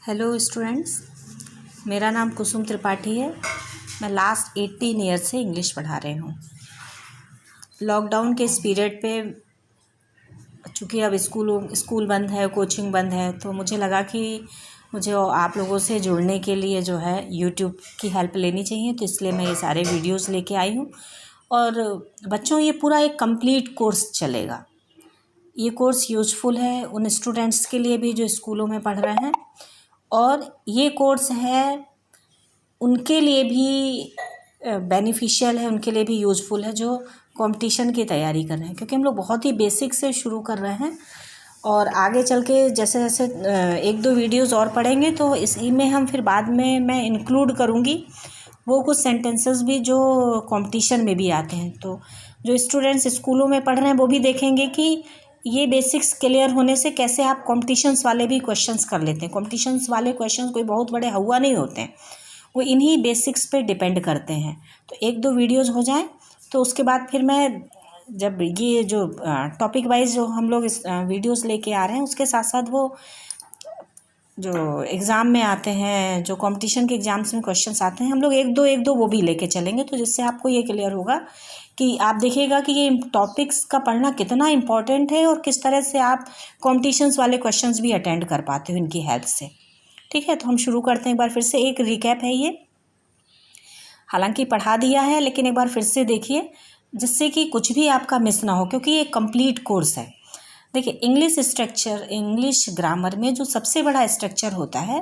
Hello students, मेरा नाम कुसुम त्रिपाठी है। मैं लास्ट 18 ईयर से इंग्लिश पढ़ा रही हूँ। लॉकडाउन के इस पीरियड पे चूँकि अब स्कूल बंद है, कोचिंग बंद है, तो मुझे लगा कि मुझे आप लोगों से जुड़ने के लिए जो है यूट्यूब की हेल्प लेनी चाहिए, तो इसलिए मैं ये सारे वीडियोस लेके आई हूँ। और बच्चों, ये पूरा एक कंप्लीट कोर्स चलेगा। ये कोर्स यूज़फुल है उन स्टूडेंट्स के लिए भी जो स्कूलों में पढ़ रहे हैं, और ये कोर्स है उनके लिए भी बेनिफिशियल है, उनके लिए भी यूज़फुल है जो कंपटीशन की तैयारी कर रहे हैं, क्योंकि हम लोग बहुत ही बेसिक से शुरू कर रहे हैं और आगे चल के जैसे जैसे एक दो वीडियोस और पढ़ेंगे तो इसी में हम फिर बाद में मैं इंक्लूड करूँगी वो कुछ सेंटेंसेस भी जो कंपटीशन में भी आते हैं। तो जो स्टूडेंट्स स्कूलों में पढ़ रहे हैं वो भी देखेंगे कि ये बेसिक्स क्लियर होने से कैसे आप कॉम्पिटिशन्स वाले भी क्वेश्चंस कर लेते हैं। कॉम्पिटिशन्स वाले क्वेश्चंस कोई बहुत बड़े हवा नहीं होते हैं, वो इन्हीं बेसिक्स पे डिपेंड करते हैं। तो एक दो वीडियोज़ हो जाएं तो उसके बाद फिर मैं जब ये जो टॉपिक वाइज जो हम लोग वीडियोज़ लेके आ रहे हैं, उसके साथ साथ वो जो एग्ज़ाम में आते हैं, जो कंपटीशन के एग्ज़ाम्स में क्वेश्चंस आते हैं, हम लोग एक दो वो भी लेके चलेंगे। तो जिससे आपको ये क्लियर होगा कि आप देखिएगा कि ये टॉपिक्स का पढ़ना कितना इम्पॉर्टेंट है और किस तरह से आप कॉम्पिटिशन्स वाले क्वेश्चंस भी अटेंड कर पाते हो इनकी हेल्प से। ठीक है, तो हम शुरू करते हैं। एक बार फिर से एक रिकैप है ये, हालांकि पढ़ा दिया है लेकिन एक बार फिर से देखिए जिससे कि कुछ भी आपका मिस ना हो, क्योंकि ये कंप्लीट कोर्स है। देखिए, इंग्लिश स्ट्रक्चर, इंग्लिश ग्रामर में जो सबसे बड़ा स्ट्रक्चर होता है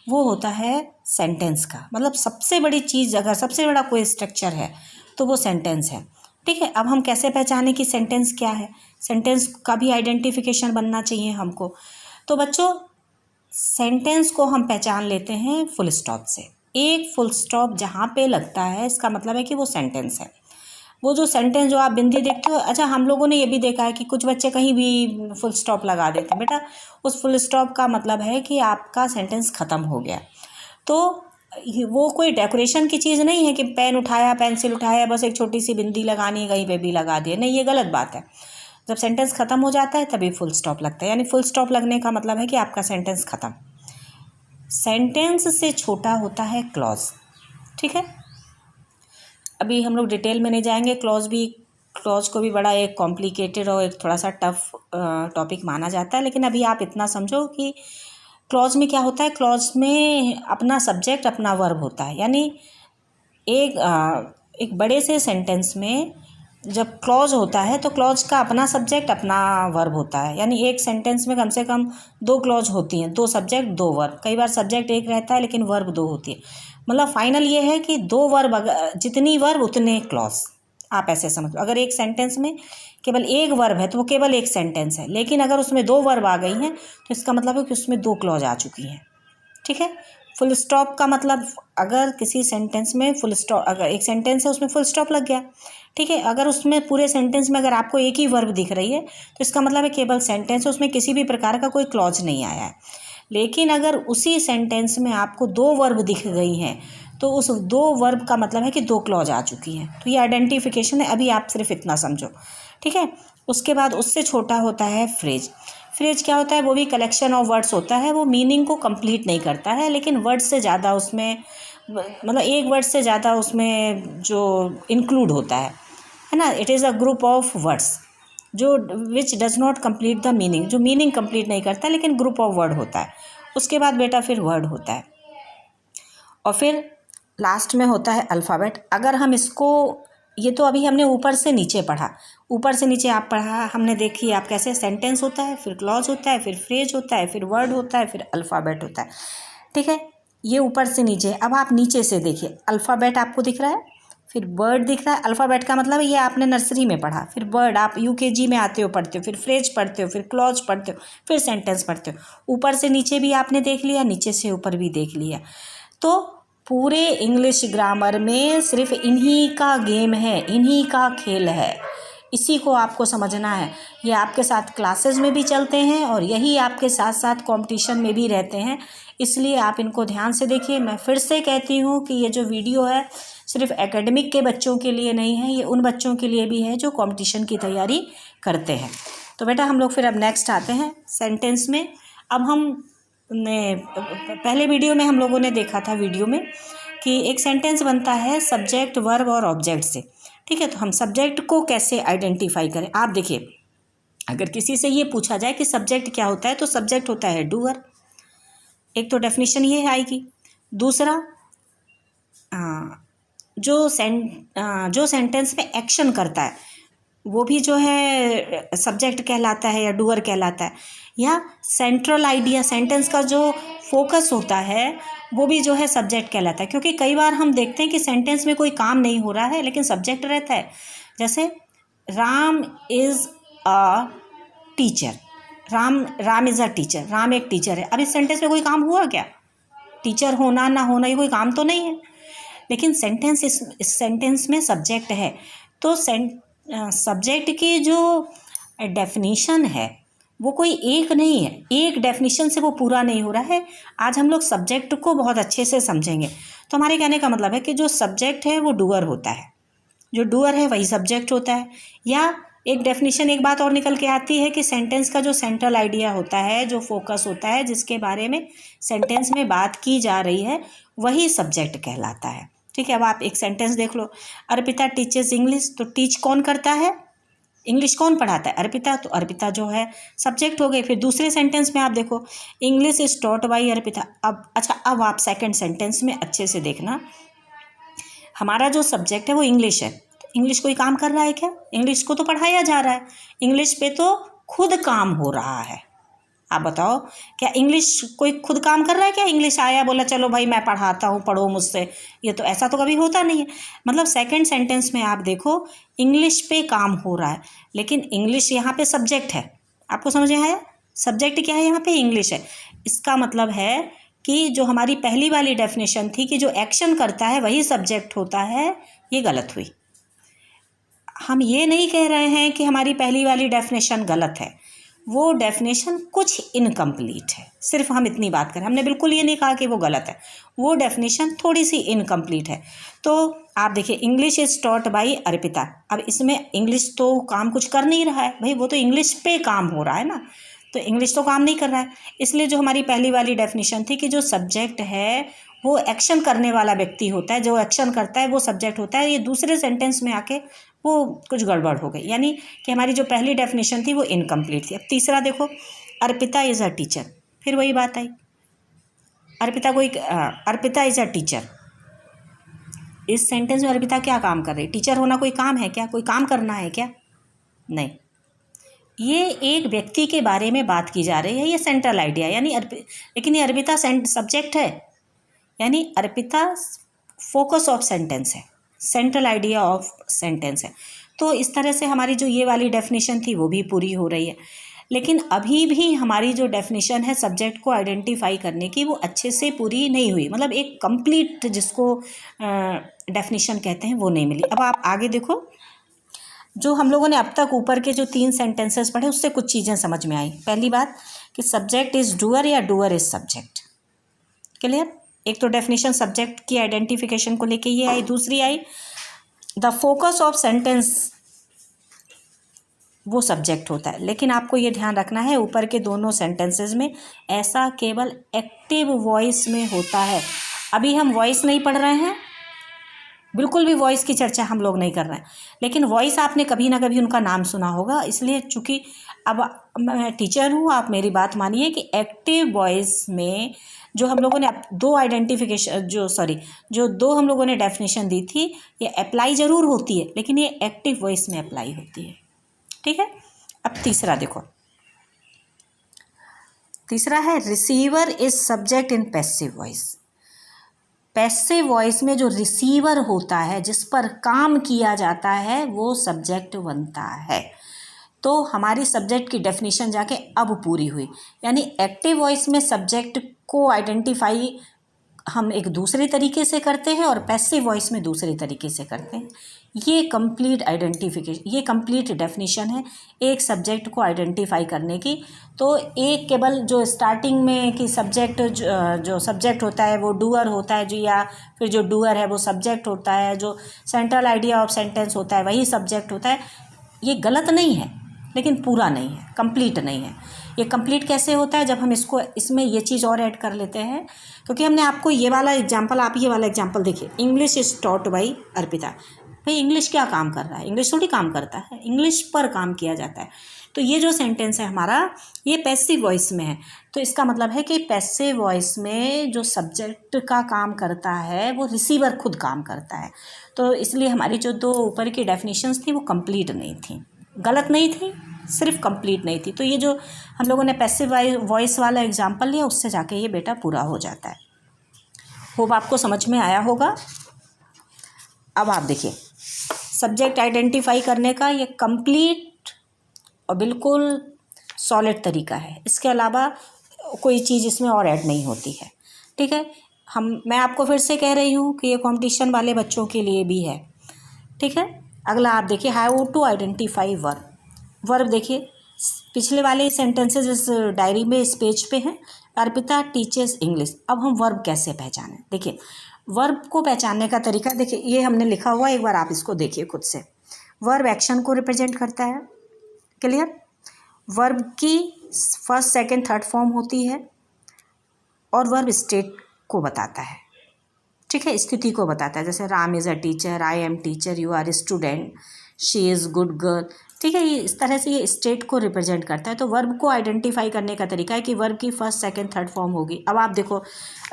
वो होता है सेंटेंस का। मतलब सबसे बड़ी चीज़, अगर सबसे बड़ा कोई स्ट्रक्चर है तो वो सेंटेंस है। ठीक है, अब हम कैसे पहचानें कि सेंटेंस क्या है? सेंटेंस का भी आइडेंटिफिकेशन बनना चाहिए हमको। तो बच्चों, सेंटेंस को हम पहचान लेते हैं फुल स्टॉप से। एक फुल स्टॉप जहाँ पे लगता है इसका मतलब है कि वो सेंटेंस है। वो जो सेंटेंस जो आप बिंदी देखते हो, अच्छा हम लोगों ने ये भी देखा है कि कुछ बच्चे कहीं भी फुल स्टॉप लगा देते हैं। बेटा, उस फुल स्टॉप का मतलब है कि आपका सेंटेंस ख़त्म हो गया। तो वो कोई डेकोरेशन की चीज़ नहीं है कि पेन उठाया, पेंसिल उठाया, बस एक छोटी सी बिंदी लगानी है, कहीं पे भी लगा दिए। नहीं, ये गलत बात है। जब सेंटेंस ख़त्म हो जाता है तभी फुल स्टॉप लगता है, यानी फुल स्टॉप लगने का मतलब है कि आपका सेंटेंस ख़त्म। सेंटेंस से छोटा होता है क्लॉज। ठीक है, अभी हम लोग डिटेल में नहीं जाएंगे। क्लॉज को भी बड़ा एक कॉम्प्लिकेटेड और एक थोड़ा सा टफ टॉपिक माना जाता है, लेकिन अभी आप इतना समझो कि क्लॉज में क्या होता है। क्लॉज में अपना सब्जेक्ट अपना वर्ब होता है, यानी एक बड़े से सेंटेंस में जब क्लॉज होता है तो क्लॉज का अपना सब्जेक्ट अपना वर्ब होता है। यानी एक सेंटेंस में कम से कम दो क्लॉज होती हैं, दो सब्जेक्ट दो वर्ब। कई बार सब्जेक्ट एक रहता है लेकिन वर्ब दो होती है। मतलब फाइनल ये है कि दो वर्ब, जितनी वर्ब उतने क्लॉज। आप ऐसे समझो, अगर एक सेंटेंस में केवल एक वर्ब है तो वो केवल एक सेंटेंस है, लेकिन अगर उसमें दो वर्ब आ गई हैं तो इसका मतलब है कि उसमें दो क्लॉज आ चुकी हैं। ठीक है, फुल स्टॉप का मतलब, अगर किसी सेंटेंस में फुल स्टॉप, अगर एक सेंटेंस है उसमें फुल स्टॉप लग गया। ठीक है, अगर उसमें पूरे सेंटेंस में अगर आपको एक ही वर्ब दिख रही है तो इसका मतलब है केवल सेंटेंस है, उसमें किसी भी प्रकार का कोई क्लॉज नहीं आया है। लेकिन अगर उसी सेंटेंस में आपको दो वर्ब दिख गई हैं तो उस दो वर्ब का मतलब है कि दो क्लॉज आ चुकी हैं। तो ये आइडेंटिफिकेशन है, अभी आप सिर्फ इतना समझो। ठीक है, उसके बाद उससे छोटा होता है फ्रेज। फ्रेज क्या होता है? वो भी कलेक्शन ऑफ वर्ड्स होता है। वो मीनिंग को कंप्लीट नहीं करता है, लेकिन वर्ड से ज़्यादा उसमें, मतलब एक वर्ड से ज़्यादा उसमें जो इंक्लूड होता है ना। It is a group of words जो which does not complete the meaning, जो मीनिंग कंप्लीट नहीं करता लेकिन ग्रुप ऑफ वर्ड होता है। उसके बाद बेटा फिर वर्ड होता है, और फिर लास्ट में होता है अल्फ़ाबेट। अगर हम इसको, ये तो अभी हमने ऊपर से नीचे पढ़ा, ऊपर से नीचे आप पढ़ा हमने, देखिए आप कैसे सेंटेंस होता है, फिर क्लॉज होता है, फिर फ्रेज होता है, फिर वर्ड होता है, फिर अल्फ़ाबेट होता है। ठीक है, ये ऊपर से नीचे। अब आप नीचे से देखिए, अल्फ़ाबेट आपको दिख रहा है, फिर वर्ड दिख रहा है। अल्फ़ाबेट का मतलब ये आपने नर्सरी में पढ़ा, फिर वर्ड आप यूकेजी में आते हो पढ़ते हो, फिर फ्रेज पढ़ते हो, फिर क्लॉज पढ़ते हो, फिर सेंटेंस पढ़ते हो। ऊपर से नीचे भी आपने देख लिया, नीचे से ऊपर भी देख लिया। तो पूरे इंग्लिश ग्रामर में सिर्फ इन्हीं का गेम है, इन्हीं का खेल है। इसी को आपको समझना है। ये आपके साथ क्लासेस में भी चलते हैं और यही आपके साथ साथ कंपटीशन में भी रहते हैं, इसलिए आप इनको ध्यान से देखिए। मैं फिर से कहती हूँ कि ये जो वीडियो है सिर्फ एकेडमिक के बच्चों के लिए नहीं है, ये उन बच्चों के लिए भी है जो कंपटीशन की तैयारी करते हैं। तो बेटा हम लोग फिर अब नेक्स्ट आते हैं सेंटेंस में। अब हम ने पहले वीडियो में हम लोगों ने देखा था वीडियो में कि एक सेंटेंस बनता है सब्जेक्ट वर्ब और ऑब्जेक्ट से। ठीक है, तो हम सब्जेक्ट को कैसे आइडेंटिफाई करें। आप देखिए, अगर किसी से ये पूछा जाए कि सब्जेक्ट क्या होता है, तो सब्जेक्ट होता है डूअर। एक तो डेफिनेशन ये आएगी। दूसरा, जो सेंटेंस में एक्शन करता है वो भी जो है सब्जेक्ट कहलाता है या डूअर कहलाता है। या सेंट्रल आइडिया, सेंटेंस का जो फोकस होता है वो भी जो है सब्जेक्ट कहलाता है। क्योंकि कई बार हम देखते हैं कि सेंटेंस में कोई काम नहीं हो रहा है लेकिन सब्जेक्ट रहता है। जैसे Ram is a teacher, Ram is a teacher, Ram एक टीचर है। अब इस सेंटेंस में कोई काम हुआ क्या? टीचर होना ना होना ये कोई काम तो नहीं है, लेकिन सेंटेंस इस सेंटेंस में सब्जेक्ट है। तो सब्जेक्ट की जो डेफिनीशन है वो कोई एक नहीं है, एक डेफिनीशन से वो पूरा नहीं हो रहा है। आज हम लोग सब्जेक्ट को बहुत अच्छे से समझेंगे। तो हमारे कहने का मतलब है कि जो सब्जेक्ट है वो डूअर होता है, जो डूअर है वही सब्जेक्ट होता है। या एक डेफिनेशन, एक बात और निकल के आती है कि सेंटेंस का जो सेंट्रल आइडिया होता है, जो फोकस होता है, जिसके बारे में सेंटेंस में बात की जा रही है, वही सब्जेक्ट कहलाता है। ठीक है, अब आप एक सेंटेंस देख लो, अर्पिता टीचर्स इंग्लिश। तो टीच कौन करता है? इंग्लिश कौन पढ़ाता है? अर्पिता। तो अर्पिता जो है सब्जेक्ट हो गई। फिर दूसरे सेंटेंस में आप देखो, English is taught by Arpita. अब आप सेकेंड सेंटेंस में अच्छे से देखना, हमारा जो सब्जेक्ट है वो इंग्लिश है। इंग्लिश कोई काम कर रहा है क्या? इंग्लिश को तो पढ़ाया जा रहा है, इंग्लिश पे तो खुद काम हो रहा है। आप बताओ, क्या इंग्लिश कोई खुद काम कर रहा है क्या? इंग्लिश आया, बोला चलो भाई मैं पढ़ाता हूँ, पढ़ो मुझसे, ये तो ऐसा तो कभी होता नहीं है। मतलब सेकंड सेंटेंस में आप देखो, इंग्लिश पे काम हो रहा है, लेकिन इंग्लिश यहाँ पे सब्जेक्ट है। आपको समझ में आया? सब्जेक्ट क्या है यहाँ पे? इंग्लिश है। इसका मतलब है कि जो हमारी पहली वाली डेफिनेशन थी कि जो एक्शन करता है वही सब्जेक्ट होता है, ये गलत हुई। हम ये नहीं कह रहे हैं कि हमारी पहली वाली डेफिनेशन गलत है, वो डेफिनेशन कुछ इनकम्प्लीट है, सिर्फ हम इतनी बात करें। हमने बिल्कुल ये नहीं कहा कि वो गलत है, वो डेफिनेशन थोड़ी सी इनकम्प्लीट है। तो आप देखिए, English is taught by Arpita. अब इसमें इंग्लिश तो काम कुछ कर नहीं रहा है भाई, वो तो इंग्लिश पे काम हो रहा है ना, तो इंग्लिश तो काम नहीं कर रहा है। इसलिए जो हमारी पहली वाली डेफिनेशन थी कि जो सब्जेक्ट है वो एक्शन करने वाला व्यक्ति होता है, जो एक्शन करता है वो सब्जेक्ट होता है, ये दूसरे सेंटेंस में आके वो कुछ गड़बड़ हो गई, यानी कि हमारी जो पहली डेफिनेशन थी वो इनकम्प्लीट थी। अब तीसरा देखो, अर्पिता इज़ अ टीचर। फिर वही बात आई, अर्पिता इज़ अ टीचर। इस सेंटेंस में अर्पिता क्या काम कर रही है? टीचर होना कोई काम है क्या? कोई काम करना है क्या? नहीं, ये एक व्यक्ति के बारे में बात की जा रही है, ये सेंट्रल आइडिया, यानी लेकिन ये अर्पिता सब्जेक्ट है, यानी अर्पिता फोकस ऑफ सेंटेंस है, सेंट्रल आइडिया ऑफ सेंटेंस है। तो इस तरह से हमारी जो ये वाली डेफिनेशन थी वो भी पूरी हो रही है। लेकिन अभी भी हमारी जो डेफिनेशन है सब्जेक्ट को आइडेंटिफाई करने की, वो अच्छे से पूरी नहीं हुई, मतलब एक कंप्लीट जिसको डेफिनेशन कहते हैं वो नहीं मिली। अब आप आगे देखो, जो हम लोगों ने अब तक ऊपर के जो 3 सेंटेंसेस पढ़े उससे कुछ चीज़ें समझ में आई। पहली बात कि सब्जेक्ट इज़ डूअर या डूअर इज़ सब्जेक्ट। क्लियर? एक तो डेफिनेशन सब्जेक्ट की आइडेंटिफिकेशन को लेके ये आई। दूसरी आई, द फोकस ऑफ सेंटेंस वो सब्जेक्ट होता है। लेकिन आपको ये ध्यान रखना है, ऊपर के दोनों सेंटेंसेस में ऐसा केवल एक्टिव वॉइस में होता है। अभी हम वॉइस नहीं पढ़ रहे हैं, बिल्कुल भी वॉइस की चर्चा हम लोग नहीं कर रहे हैं, लेकिन वॉइस आपने कभी ना कभी उनका नाम सुना होगा। इसलिए चूँकि अब मैं टीचर हूँ, आप मेरी बात मानिए कि एक्टिव वॉइस में जो हम लोगों ने जो दो हम लोगों ने डेफिनेशन दी थी, ये अप्लाई ज़रूर होती है, लेकिन ये एक्टिव वॉइस में अप्लाई होती है। ठीक है? अब तीसरा देखो, तीसरा है receiver is subject in passive voice. Passive voice में जो रिसीवर होता है, जिस पर काम किया जाता है, वो सब्जेक्ट बनता है। तो हमारी सब्जेक्ट की डेफिनेशन जाके अब पूरी हुई, यानी एक्टिव वॉइस में सब्जेक्ट को आइडेंटिफाई हम एक दूसरे तरीके से करते हैं और पैसिव वॉइस में दूसरे तरीके से करते हैं। ये कंप्लीट आइडेंटिफिकेशन, ये कंप्लीट डेफिनेशन है एक सब्जेक्ट को आइडेंटिफाई करने की। तो एक केवल जो स्टार्टिंग में कि सब्जेक्ट जो सब्जेक्ट होता है वो डूअर होता है, जो या फिर जो डूअर है वो सब्जेक्ट होता है, जो सेंट्रल आइडिया ऑफ सेंटेंस होता है वही सब्जेक्ट होता है, ये गलत नहीं है, लेकिन पूरा नहीं है, कंप्लीट नहीं है। ये कंप्लीट कैसे होता है, जब हम इसमें ये चीज़ और ऐड कर लेते हैं, क्योंकि हमने आपको ये वाला एग्जाम्पल, आप ये वाला एग्जाम्पल देखिए, English is taught by Arpita. भाई इंग्लिश क्या काम कर रहा है, इंग्लिश थोड़ी काम करता है, इंग्लिश पर काम किया जाता है। तो ये जो सेंटेंस है हमारा, ये पैसिव वॉइस में है। तो इसका मतलब है कि पैसिव वॉइस में जो सब्जेक्ट का काम करता है वो रिसीवर खुद काम करता है। तो इसलिए हमारी जो दो ऊपर की डेफिनेशंस थी वो कंप्लीट नहीं थी, गलत नहीं थी, सिर्फ कंप्लीट नहीं थी। तो ये जो हम लोगों ने पैसिव वॉइस वाला एग्जाम्पल लिया, उससे जाके ये बेटा पूरा हो जाता है। होप आपको समझ में आया होगा। अब आप देखिए, सब्जेक्ट आइडेंटिफाई करने का ये कंप्लीट और बिल्कुल सॉलिड तरीका है। इसके अलावा कोई चीज़ इसमें और ऐड नहीं होती है, ठीक है। मैं आपको फिर से कह रही हूँ कि ये कॉम्पिटिशन वाले बच्चों के लिए भी है, ठीक है। अगला आप देखिए, how to identify verb. Verb देखिए, पिछले वाले सेंटेंसेस इस डायरी में इस पेज पे हैं। Arpita teachers English. अब हम वर्ब कैसे पहचानें, देखिए वर्ब को पहचानने का तरीका देखिए, ये हमने लिखा हुआ, एक बार आप इसको देखिए खुद से। वर्ब एक्शन को रिप्रेजेंट करता है, क्लियर। वर्ब की फर्स्ट सेकंड थर्ड फॉर्म होती है, और वर्ब स्टेट को बताता है, ठीक है, स्थिति को बताता है। जैसे Ram is a teacher, I am teacher, you are student, she is good girl, ठीक है। ये इस तरह से ये स्टेट को रिप्रेजेंट करता है। तो वर्ब को आइडेंटिफाई करने का तरीका है कि वर्ब की फर्स्ट सेकंड थर्ड फॉर्म होगी। अब आप देखो,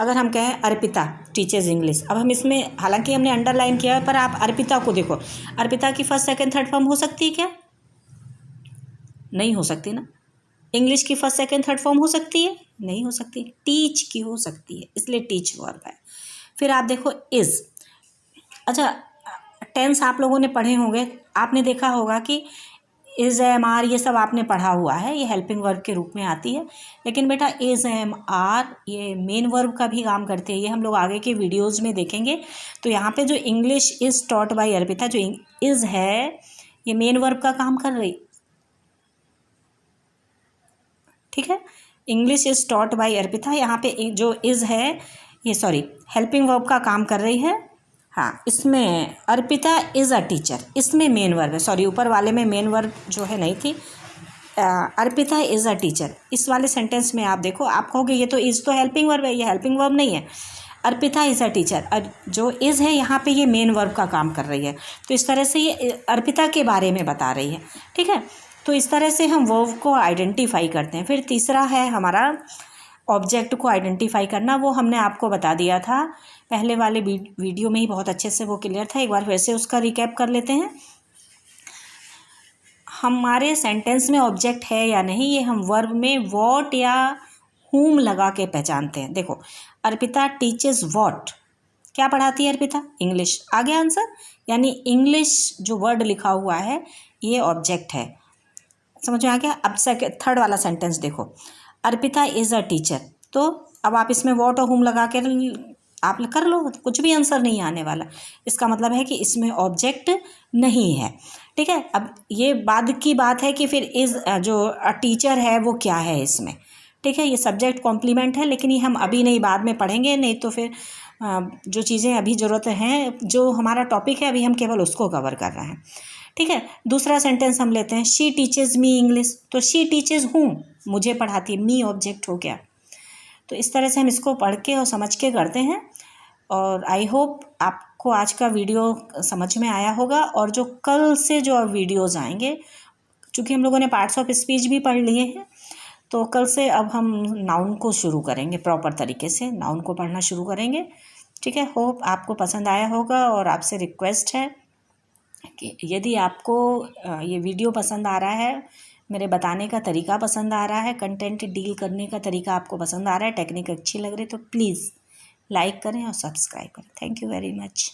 अगर हम कहें अर्पिता टीचर्स इंग्लिश, अब हम इसमें हालांकि हमने अंडरलाइन किया है, पर आप अर्पिता को देखो, अर्पिता की फर्स्ट सेकंड थर्ड फॉर्म हो सकती है क्या? नहीं हो सकती ना। इंग्लिश की फर्स्ट सेकंड थर्ड फॉर्म हो सकती है? नहीं हो सकती। टीच की हो सकती है, इसलिए टीच वर्ब है। फिर आप देखो इज़। अच्छा, टेंस आप लोगों ने पढ़े होंगे, आपने देखा होगा कि इज़ एम आर ये सब आपने पढ़ा हुआ है, ये हेल्पिंग वर्ब के रूप में आती है। लेकिन बेटा इज़ एम आर ये मेन वर्ब का भी काम करते हैं, ये हम लोग आगे के वीडियोस में देखेंगे। तो यहाँ पे जो English is taught by Arpita, जो इज़ है ये मेन वर्ब का काम कर रही, ठीक है। English is taught by Arpita, यहाँ पे जो इज़ है ये हेल्पिंग वर्ब का काम कर रही है। हाँ, इसमें अर्पिता इज़ अ टीचर, इसमें मेन वर्ब है, ऊपर वाले में मेन वर्ब जो है नहीं थी। अर्पिता इज़ अ टीचर, इस वाले सेंटेंस में आप देखो, आप कहोगे ये तो इज़ तो हेल्पिंग वर्ब है, ये हेल्पिंग वर्ब नहीं है। अर्पिता इज़ अ टीचर, जो इज़ है यहाँ पे ये मेन वर्ब का काम कर रही है। तो इस तरह से ये अर्पिता के बारे में बता रही है, ठीक है। तो इस तरह से हम वर्ब को आइडेंटिफाई करते हैं। फिर तीसरा है हमारा ऑब्जेक्ट को आइडेंटिफाई करना, वो हमने आपको बता दिया था पहले वाले वीडियो में ही, बहुत अच्छे से वो क्लियर था। एक बार फिर से उसका रिकैप कर लेते हैं। हमारे सेंटेंस में ऑब्जेक्ट है या नहीं, ये हम वर्ब में वॉट या हुम लगा के पहचानते हैं। देखो, अर्पिता टीचर्स वॉट, क्या पढ़ाती है अर्पिता? इंग्लिश। आ गया आंसर, यानी इंग्लिश जो वर्ड लिखा हुआ है ये ऑब्जेक्ट है। समझ में आ गया। अब थर्ड वाला सेंटेंस देखो, अर्पिता इज़ अ टीचर। तो अब आप इसमें वॉट और हुम लगा के आप कर लो, कुछ भी आंसर नहीं आने वाला। इसका मतलब है कि इसमें ऑब्जेक्ट नहीं है, ठीक है। अब ये बाद की बात है कि फिर इज़ जो टीचर है वो क्या है इसमें, ठीक है। ये सब्जेक्ट कॉम्प्लीमेंट है, लेकिन ये हम अभी नहीं, बाद में पढ़ेंगे। नहीं तो फिर जो चीज़ें अभी ज़रूरत हैं, जो हमारा टॉपिक है अभी हम केवल उसको कवर कर रहे हैं, ठीक है। दूसरा सेंटेंस हम लेते हैं, शी टीचर्स मी इंग्लिश। तो शी टीचर्स हूँ, मुझे पढ़ाती है, मी ऑब्जेक्ट हो गया। तो इस तरह से हम इसको पढ़ के और समझ के करते हैं। और आई होप आपको आज का वीडियो समझ में आया होगा। और जो कल से जो अब वीडियोज़ आएंगे, चूँकि हम लोगों ने पार्ट्स ऑफ स्पीच भी पढ़ लिए हैं, तो कल से अब हम नाउन को शुरू करेंगे, प्रॉपर तरीके से नाउन को पढ़ना शुरू करेंगे, ठीक है। होप आपको पसंद आया होगा। और आपसे रिक्वेस्ट है कि यदि आपको ये वीडियो पसंद आ रहा है, मेरे बताने का तरीका पसंद आ रहा है, कंटेंट डील करने का तरीका आपको पसंद आ रहा है, टेक्निक अच्छी लग रही है, तो प्लीज़ लाइक करें और सब्सक्राइब करें। Thank you very much.